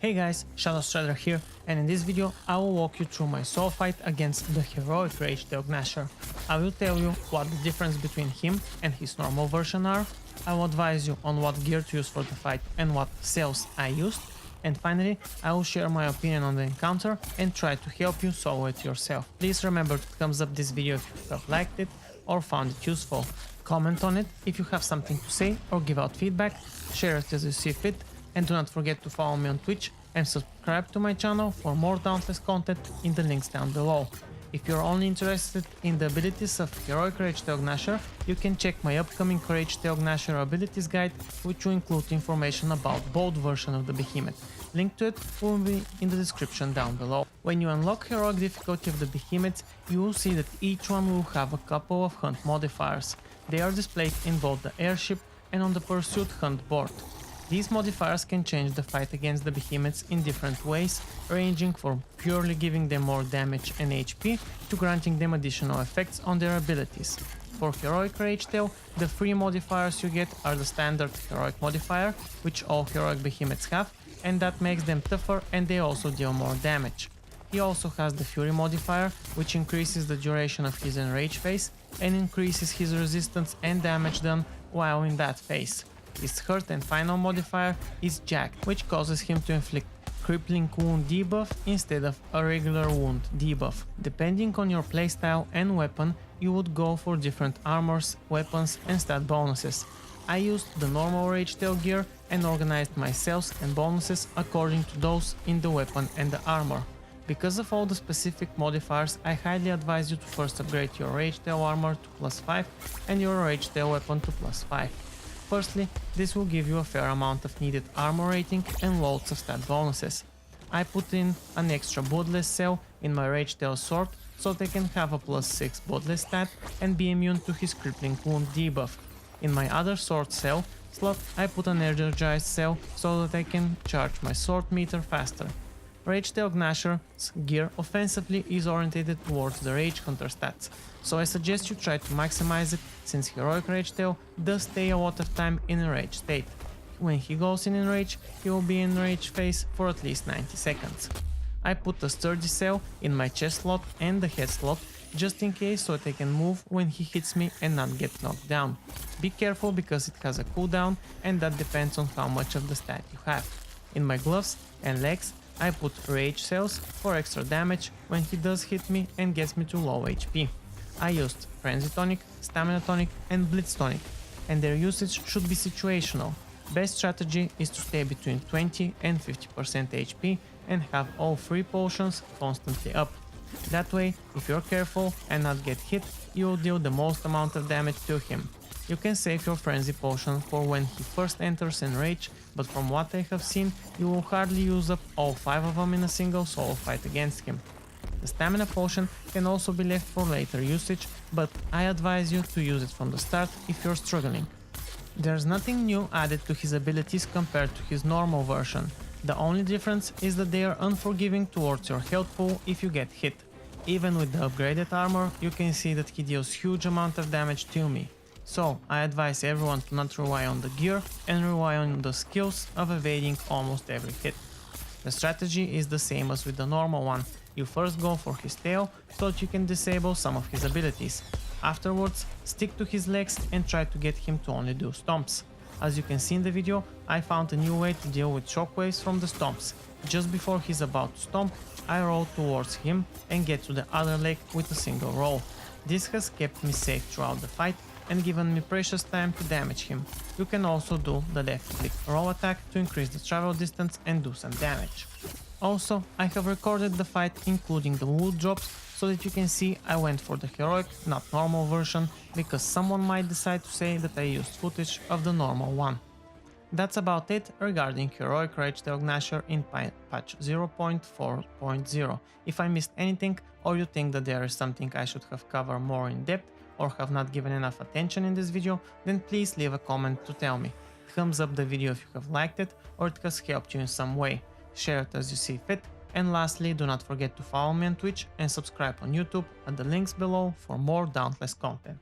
Hey guys, Shadowstrider here, and in this video I will walk you through my solo fight against the heroic Ragetail Gnasher. I will tell you what the difference between him and his normal version are, I will advise you on what gear to use for the fight and what cells I used, and finally I will share my opinion on the encounter and try to help you solo it yourself. Please remember to thumbs up this video if you have liked it or found it useful. Comment on it if you have something to say or give out feedback, share it as you see fit, and do not forget to follow me on Twitch and subscribe to my channel for more Dauntless content in the links down below. If you're only interested in the abilities of heroic Ragetail Gnasher, you can check my upcoming Ragetail Gnasher abilities guide, which will include information about both versions of the behemoth. Link to it will be in the description down below. When you unlock heroic difficulty of the behemoths, you will see that each one will have a couple of hunt modifiers. They are displayed in both the airship and on the pursuit hunt board. These modifiers can change the fight against the behemoths in different ways, ranging from purely giving them more damage and HP to granting them additional effects on their abilities. For heroic Ragetail, the three modifiers you get are the standard heroic modifier, which all heroic behemoths have, and that makes them tougher and they also deal more damage. He also has the Fury modifier, which increases the duration of his enrage phase and increases his resistance and damage done while in that phase. His Hurt and Final modifier is Jacked, which causes him to inflict crippling wound debuff instead of a regular wound debuff. Depending on your playstyle and weapon, you would go for different armors, weapons and stat bonuses. I used the normal Ragetail gear and organized my cells and bonuses according to those in the weapon and the armor. Because of all the specific modifiers, I highly advise you to first upgrade your Ragetail armor to +5 and your Ragetail weapon to +5. Firstly, this will give you a fair amount of needed armor rating and loads of stat bonuses. I put in an extra Bloodless cell in my Ragetail sword so they can have a +6 Bloodless stat and be immune to his crippling wound debuff. In my other sword cell slot, I put an energized cell so that I can charge my sword meter faster. Ragetail Gnasher's gear offensively is oriented towards the Rage Hunter stats, so I suggest you try to maximize it since heroic Ragetail does stay a lot of time in enrage state. When he goes in enrage, he will be in rage phase for at least 90 seconds. I put a sturdy cell in my chest slot and the head slot just in case so they can move when he hits me and not get knocked down. Be careful because it has a cooldown and that depends on how much of the stat you have. In my gloves and legs, I put rage cells for extra damage when he does hit me and gets me to low HP. I used Frenzy Tonic, Stamina Tonic and Blitz Tonic, and their usage should be situational. Best strategy is to stay between 20 and 50% HP and have all three potions constantly up. That way, if you're careful and not get hit, you will deal the most amount of damage to him. You can save your Frenzy potion for when he first enters Enrage, but from what I have seen, you will hardly use up all 5 of them in a single solo fight against him. The Stamina potion can also be left for later usage, but I advise you to use it from the start if you're struggling. There's nothing new added to his abilities compared to his normal version. The only difference is that they are unforgiving towards your health pool if you get hit. Even with the upgraded armor, you can see that he deals huge amount of damage to me. So, I advise everyone to not rely on the gear and rely on the skills of evading almost every hit. The strategy is the same as with the normal one. You first go for his tail so that you can disable some of his abilities. Afterwards, stick to his legs and try to get him to only do stomps. As you can see in the video, I found a new way to deal with shockwaves from the stomps. Just before he's about to stomp, I roll towards him and get to the other leg with a single roll. This has kept me safe throughout the fight and given me precious time to damage him. You can also do the left click roll attack to increase the travel distance and do some damage. Also, I have recorded the fight including the wood drops so that you can see I went for the heroic, not normal version, because someone might decide to say that I used footage of the normal one. That's about it regarding heroic Ragetail Gnasher in patch 0.4.0. If I missed anything or you think that there is something I should have covered more in depth or have not given enough attention in this video, then please leave a comment to tell me. Thumbs up the video if you have liked it or it has helped you in some way. Share it as you see fit, and lastly, do not forget to follow me on Twitch and subscribe on YouTube at the links below for more Dauntless content.